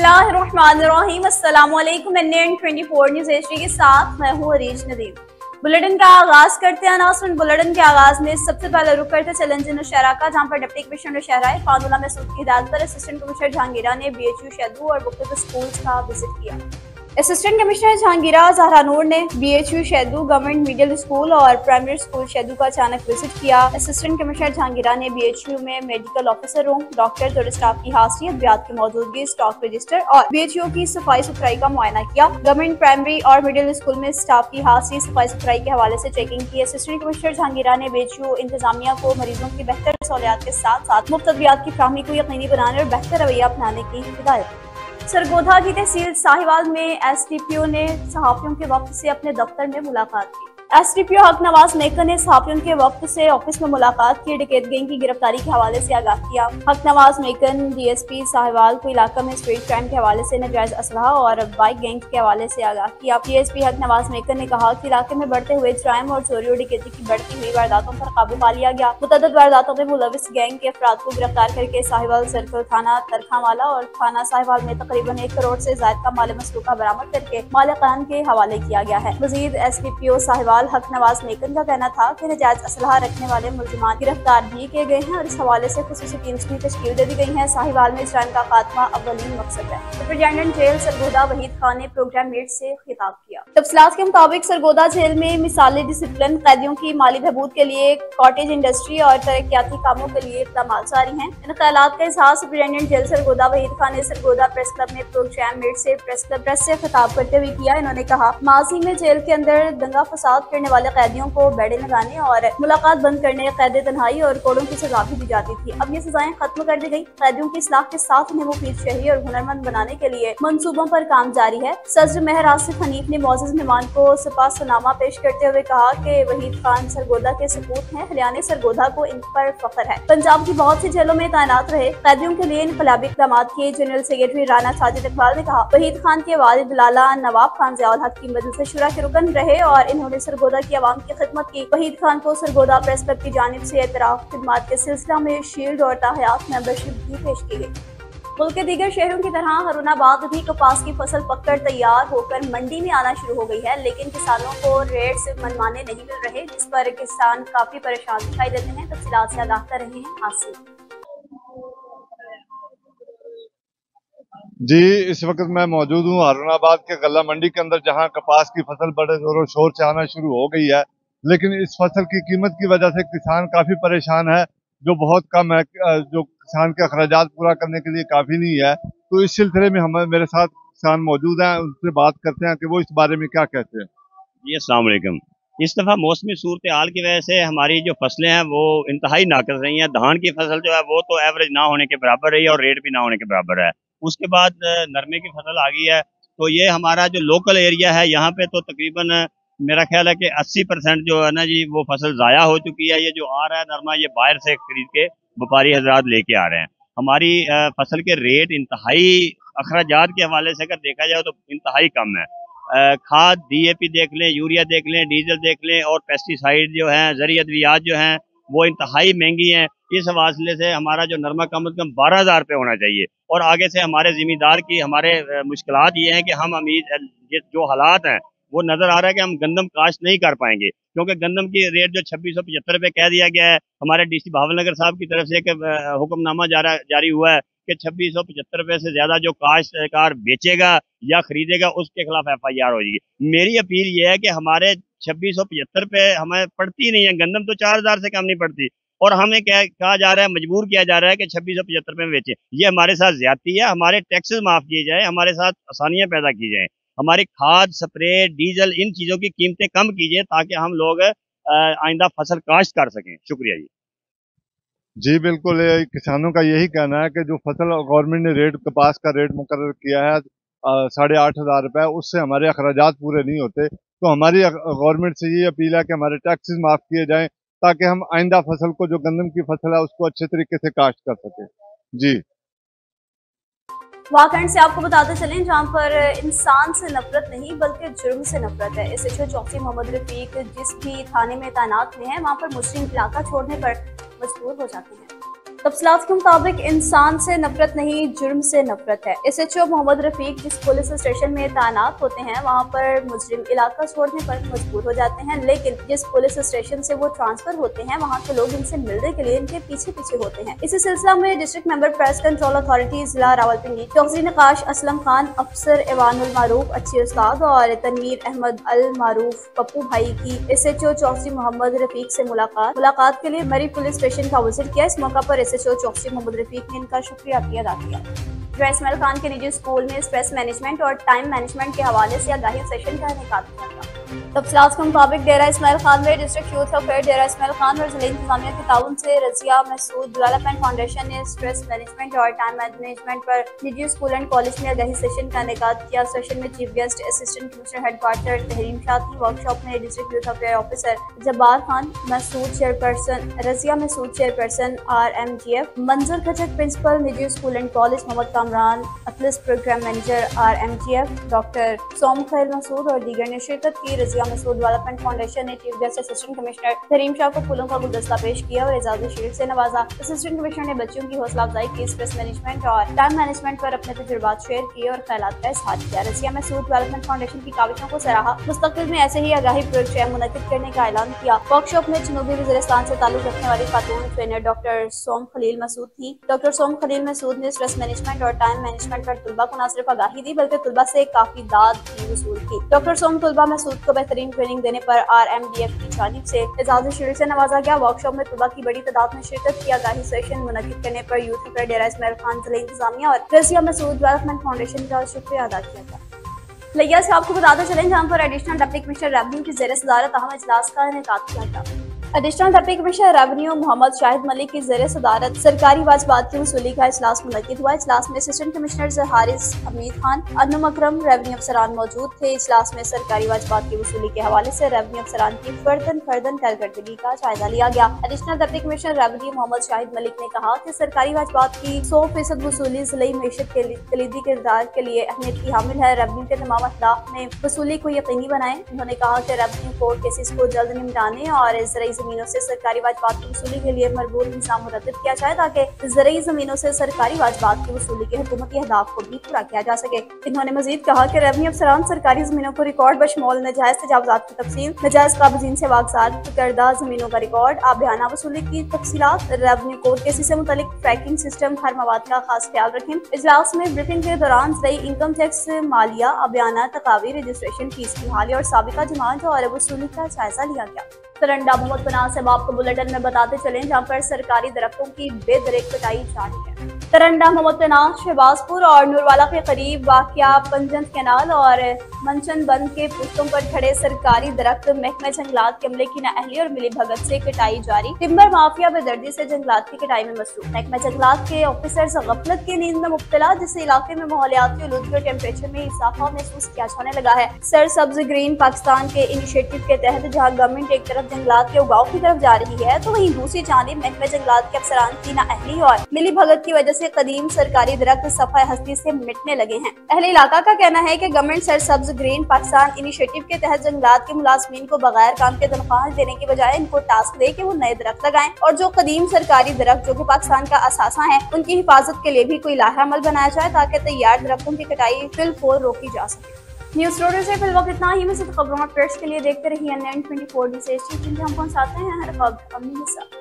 बिस्मिल्लाहिर्रहमानिर्रहीम। अस्सलामुअलैकुम। NN24 news HD के साथ मैं हूँ अरीज नदीम। बुलेटिन का आगाज करते हैं नाज़रीन। बुलेटिन के आगाज में सबसे पहले रुक करते चैलेंज नौशहरा का, जहाँ पर डिप्टी कमिश्नर नौशहरा फानुल्लाह महसूद की हिदायत पर असिस्टेंट कमिश्नर जहांगीरा ने BHU शैदू और मुख्तलिफ स्कूल्स का विजिट किया। असिस्टेंट कमिश्नर जहांगीरा ज़हरा नूर ने BHU शैदू गवर्नमेंट मिडिल स्कूल और प्राइमरी स्कूल शैदू का अचानक विजिट किया। असिस्टेंट कमिश्नर जहांगीरा ने BHU में मेडिकल ऑफिसर रूम, डॉक्टर और स्टाफ की हाजिरी, अद्वियात की मौजूदगी, स्टॉक रजिस्टर और BHU की सफाई सुथराई का मुआयना किया। गवर्नमेंट प्राइमरी और मिडिल स्कूल में स्टाफ की हाजिरी, सफाई सुथराई के हवाले से चेकिंग की। असिस्टेंट कमिश्नर जहांगीरा ने BHU इंतजामिया को मरीजों की बेहतर सहूलियात के साथ साथ मुफ्त अद्वियात की फ्राहमी को यकीनी बनाने और बेहतर रवैया अपनाने की हिदायत दी। सरगोधा की तहसील साहिवाल में SDPO ने सहाफियों के वक्त से अपने दफ्तर में मुलाकात की। SDPO हक नवाज मेकर ने सहाफियों के वक्त से ऑफिस में मुलाकात की, डकैत गैंग की गिरफ्तारी के हवाले से आगाह किया। हक नवाज मेकर DSP साहिवाल को इलाका में स्ट्रीट क्राइम के हवाले से नाजायज असलहा और बाइक गैंग के हवाले से आगाह किया। DSP हक नवाज मेकर ने कहा कि इलाके में बढ़ते हुए क्राइम और चोरी और डकैती की बढ़ती हुई वारदातों पर काबू पा लिया गया। मुतअद्दिद वारदातों में मुलविस गैंग के अफराद को गिरफ्तार करके साहिवाल सर्कल थाना तरखावाला और थाना साहिवाल में तकरीबन 1 करोड़ से ज्यादा का माल मसरूका बरामद करके मालिकान के हवाले किया गया है। मजीद SDPO साहिवाल हक नवाज मेकर का कहना था कि नाजायज असलहा रखने वाले मुलजिमान गिरफ्तार भी किए गए हैं और इस हवाले से खुसूसी टीम्स की तश्कील दे दी गई है। साहिवाल में इजराम का खात्मा अव्वलीन मकसद है। सुपरिटेंडेंट जेल सरगोधा वहीद खान ने प्रोग्राम मेट से खिताब किया। तफसीलात के मुताबिक सरगोधा जेल में मिसाली डिसिप्लिन, कैदियों की माली बहबूद के लिए कॉटेज इंडस्ट्री और तरक्याती कामों के लिए इक़दाम जारी हैं। इन ख्यालात का इजहार सुपरिटेंडेंट जेल सरगोधा वहीद खान ने सरगोधा प्रेस क्लब में प्रोग्राम मेट से प्रेस से खिताब करते हुए किया। इन्होंने कहा, माजी में जेल के अंदर दंगा फसाद करने वाले कैदियों को बेड़े लगाने और मुलाकात बंद करने, कैद तन्हाई और कोड़ों की सजा भी दी जाती थी। अब ये सजाएं खत्म कर दी गई। कैदियों की इस्लाह के साथ उन्हें मुफीद, शहरी और हुनरमंद बनाने के लिए मंसूबों पर काम जारी है। सदर मेहर आसिफ हनीफ ने मोअज़्ज़ज़ मेहमान को सपासनामा पेश करते हुए कहा कि वहीद खान सरगोधा के सपूत हैं। हरियाणा सरगोधा को इन पर फख्र है। पंजाब की बहुत सी जेलों में तैनात रहे, कैदियों के लिए इनकलाबी इक़दाम किए। जनरल सेक्रेटरी राना साजिद इकबाल ने कहा, वहीद खान के वालिद लाला नवाब खान ज़ियाउल हक की मजलिस शुरा के रुकन रहे और इन्होंने सरगोधा की आवाम की खिदमत की। वहीद खान को सरगोधा प्रेस क्लब की जानिब से एतराफ खिदमात के सिलसिला में शील्ड और ताहयात मेंबरशिप भी पेश की गई। मुल्क के दीगर शहरों की तरह हरुणाबाद भी कपास की फसल पककर तैयार होकर मंडी में आना शुरू हो गई है, लेकिन किसानों को रेट सिर्फ मनमाने नहीं मिल रहे, जिस पर किसान काफी परेशान दिखाई देते हैं। तफसीलात से आगाह कर रहे हैं हासिल। जी, इस वक्त मैं मौजूद हूँ हरुणाबाद के गल्ला मंडी के अंदर, जहाँ कपास की फसल बड़े जोरों शोर से आना शुरू हो गई है, लेकिन इस फसल की कीमत की वजह से किसान काफी परेशान है, जो बहुत कम है, जो किसान के अखराजात पूरा करने के लिए काफी नहीं है। तो इस सिलसिले में मेरे साथ किसान मौजूद हैं, उनसे बात करते हैं कि वो इस बारे में क्या कहते हैं। जी अस्सलाम वालेकुम। इस दफ़ा मौसमी सूरत हाल की वजह से हमारी जो फसलें हैं वो इंतहाई नाकस रही हैं। धान की फसल जो है वो तो एवरेज ना होने के बराबर रही है और रेट भी ना होने के बराबर है। उसके बाद नरमे की फसल आ गई है, तो ये हमारा जो लोकल एरिया है यहाँ पे तो तकरीबन मेरा ख्याल है कि 80% जो है ना जी वो फसल ज़ाया हो चुकी है। ये जो आ रहा है नरमा, ये बाहर से खरीद के व्यापारी हजरात लेके आ रहे हैं। हमारी फसल के रेट इंतहाई अखराजात के हवाले से अगर देखा जाए तो इंतहाई कम है। खाद DAP देख लें, यूरिया देख लें, डीजल देख लें और पेस्टिसाइड जो हैं, ज़री अद्वियात जो हैं वो इंतहाई महंगी हैं। इस हवाले से हमारा जो नरमा कम से कम 12,000 रुपये होना चाहिए। और आगे से हमारे ज़िम्मेदार की हमारे मुश्किलात ये हैं कि हम जो हालात हैं वो नज़र आ रहा है कि हम गंदम काश्त नहीं कर पाएंगे, क्योंकि गंदम की रेट जो 2675 रुपये कह दिया गया है। हमारे DC भावनगर साहब की तरफ से एक हुक्मनामा जारी हुआ है कि 2675 रुपये से ज्यादा जो काश्तकार बेचेगा या खरीदेगा उसके खिलाफ FIR हो जाएगी। मेरी अपील ये है कि हमारे 2675 रुपये हमें पड़ती नहीं है, गंदम तो 4,000 से कम नहीं पड़ती, और हमें कहा जा रहा है, मजबूर किया जा रहा है कि 2675 रुपये में बेचें। ये हमारे साथ ज्यादती है। हमारे टैक्सेस माफ किए जाए, हमारे साथ आसानियां पैदा की जाए, हमारी खाद, स्प्रे, डीजल, इन चीजों की कीमतें कम कीजिए ताकि हम लोग आइंदा फसल काश्त कर सकें। शुक्रिया जी। जी बिल्कुल, किसानों का यही कहना है कि जो फसल गवर्नमेंट ने रेट कपास का रेट मुकर्रर किया है 8,500 रुपये, उससे हमारे अखराजात पूरे नहीं होते। तो हमारी गवर्नमेंट से ये अपील है कि हमारे टैक्सेस माफ़ किए जाएं ताकि हम आइंदा फसल को, जो गंदम की फसल है, उसको अच्छे तरीके से काश्त कर सकें। जी, वाकई से आपको बताते चलें, जहाँ पर इंसान से नफरत नहीं बल्कि जुर्म से नफरत है। SHO चौकी मोहम्मद रफीक जिस भी थाने में तैनात हुए हैं, वहाँ पर मुस्लिम इलाका छोड़ने पर मजबूर हो जाते हैं। तफसीलात के मुताबिक इंसान से नफरत नहीं, जुर्म से नफरत है। SHO मोहम्मद रफीक जिस पुलिस स्टेशन में तैनात होते हैं वहां पर मुजरिम इलाका छोड़ने पर मजबूर हो जाते हैं, लेकिन जिस पुलिस स्टेशन से वो ट्रांसफर होते हैं वहां के लोग इनसे मिलने के लिए इनके पीछे पीछे होते हैं। इसी सिलसिला में district member press control authority जिला रावलपिंडी चौधरी नकाश असलम खान, अफसर एवानुल मारूफ अच्छी उस्ताद और तनवीर अहमद अल मारूफ पप्पू भाई की SHO चौधरी मोहम्मद रफीक से मुलाकात के लिए मरी पुलिस स्टेशन का विजिट किया। इस मौका पर SHO चौधरी मोहम्मद रफीक ने इनका शुक्रिया अदा किया। इस्माइल खान के निजी स्कूल में स्ट्रेस मैनेजमेंट और टाइम मैनेजमेंट के हवाले से आगाही सेशन का इनेकाद किया गया। तफसीलात के मुताबिक डेरा इस्माइल खान में डिस्ट्रिक्ट यूथ अफेयर डेरा इस्माइल खान और जिला इंतजामिया के ताउन से रजिया महसूद डेवलपमेंट फाउंडेशन ने स्ट्रेस मैनेजमेंट और टाइम मैनेजमेंट पर निजी स्कूल एंड कॉलेज में आगाही सेशन का इनेकाद किया। सेशन में chief guest assistant commissioner headquarter Tahreem Shah थी। वर्कशॉप में district youth affair officer Jabbar Khan Mehsud chairperson, Razia Mehsud chairperson RMGF, Manzar Khachak principal निजी school and college, Mohammad Kamran Atlas programme manager RMGF, doctor Som Khair Mehsud और दीगर ने शिरकत की। रजिया महसूद डेवलपमेंट फाउंडेशन ने chief guest assistant commissioner Tahreem Shah को फूलों का गुलदस्ता पेश किया और एजाज़ी शील्ड से नवाजा। असिस्टेंट कमिश्नर ने बच्चों की हौसला अफजाई की, स्ट्रेस मैनेजमेंट और टाइम मैनेजमेंट पर अपने तजुर्बात शेयर किए और ख्यालात का इज़हार किया। रजिया महसूद डेवलपमेंट फाउंडेशन की काविशों को सराहा। मुस्तकबिल में ऐसे ही आगाही प्रोग्राम मुनक्किद करने का ऐलान किया। वर्कशॉप में जनूबी वज़ीरिस्तान से ताल्लुक रखने वाली खातून ट्रेनर डॉक्टर सोम खलील मसूद थी। डॉक्टर सोम खलील मसूद ने स्ट्रेस मैनेजमेंट और टाइम मैनेजमेंट पर तुलबा को न सिर्फ आगाही दी बल्कि तुलबा से काफी दाद भी वसूल की। डॉक्टर सोम तुलबा मसूद को बेहतरीन ट्रेनिंग देने पर RMDF की जानिब से एजाज़ी शील्ड से नवाजा गया। वर्कशॉप में तुलबा की बड़ी तादाद में शिरकत की। आगाही सेशन मुनक्किद करने पर यूथ अफेयर डेरा इस्माइल खान जिला इंतजामिया और रजिया महसूद डेवलपमेंट फाउंडेशन का शुक्रिया अदा किया गया। लिया से आपको बताते चलें जहाँ पर एडिशनल डिप्टी कमिश्नर रेवेन्यू की ज़ेर सदारत अहम इजलास का इनेकाद किया गया। Additional deputy commissioner revenue Mohammad Shahid Malik की ज़ेर सदारत सरकारी वाजबात की वसूली का इजलास मुनक्किद हुआ। इजलास में असिस्टेंट कमिश्नर हारिस हमीद खान, अनम अकरम रेवेन्यू अफसरान मौजूद थे। इजलास में सरकारी वाजबात की वसूली के हवाले से रेवेन्यू अफसरान की फर्दन कारकर्दगी का जायजा लिया गया। Additional deputy commissioner revenue Mohammad Shahid Malik ने कहा कि सरकारी वाजबात की 100% वसूली जिले मीशत के कलीदी किरदार के लिए अहमियत की हामिल है। रेवेन्यू के तमाम अहदाफ में वसूली को यकीनी बनाएं। उन्होंने कहा कि रेवेन्यू कोर्ट केसेस को जल्द निपटाने और ज़रई जमीनों से सरकारी वाजबात की वसूली के लिए मरबूत निज़ाम मुरतब किया जाए ताकि ज़रई जमीनों से सरकारी वाजबात की वसूली के हुकूमती अहदाफ को भी पूरा किया जा सके। इन्होंने मजीद कहा कि रेवेन्यू अफसरान सरकारी जमीनों को रिकॉर्ड बशमौल नजायज तजावुज़ात की तफसील, नजायज काबिज़ीन से वागसार करदा जमीनों का रिकॉर्ड, आबियाना वसूली की तफसीलात, रेवेन्यू कोर्ट केसेस से मुतालिक ट्रैकिंग सिस्टम, हर मवाद का खास ख्याल रखें। इजलास में ब्रीफिंग के दौरान ज़रई इनकम टैक्स, मालिया, आबियाना, तकावी, रजिस्ट्रेशन फीस की हाल और साबिका जमात और वसूली का जायजा लिया गया। तरंडा मोहम्मद पनाह से आपको बुलेटिन में बताते चलें जहाँ पर सरकारी दरख्तों की बेदरेक कटाई जारी है। तरंडा मोहम्मद पनाह, शहबाजपुर और नूरवाला के करीब वाक़िया पंजंत कैनाल और मनचन बंद के पुश्तों पर खड़े सरकारी दरख्त महकमा जंगलात के अमले की नाअहली और मिली भगत से कटाई जारी। टिम्बर माफिया बेदर्दी से जंगलात की कटाई में मसरूफ। महकमा जंगलात के ऑफिसर्स गफलत की नींद में मुब्तला, जिससे इलाके में माहौलियाती आलूदगी और टेम्परेचर में इजाफा महसूस किया जाने लगा है। सर सब्ज ग्रीन पाकिस्तान के इनिशिएटिव के तहत जहाँ गवर्नमेंट एक तरफ जंगलात के उगाव की तरफ जा रही है तो वहीं दूसरी जानिब महकमा जंगलात के अफसरान की नाअहली और मिली भगत की वजह से कदीम सरकारी दरख्त सफाए हस्ती से मिटने लगे हैं। अहले इलाका का कहना है कि गवर्नमेंट सर सब्ज ग्रीन पाकिस्तान इनिशिएटिव के तहत जंगलात के मुलाजमीन को बगैर काम के तनख्वाह देने की बजाय इनको टास्क दे कि वो नए दरख्त लगाएं और जो कदीम सरकारी दरख्त जो कि पाकिस्तान का असासा है उनकी हिफाजत के लिए भी कोई लाहा अमल बनाया जाए ताकि तैयार दरख्तों की कटाई फिलफौर रोकी जा सके। न्यूज़ रोडर से फिल वक्त इतना ही। मैं खबरों अपडेट्स के लिए देखते रहिए NN24 न्यूज़। हम पहुंचाते हैं हर वक्त अपनी हिस्सा।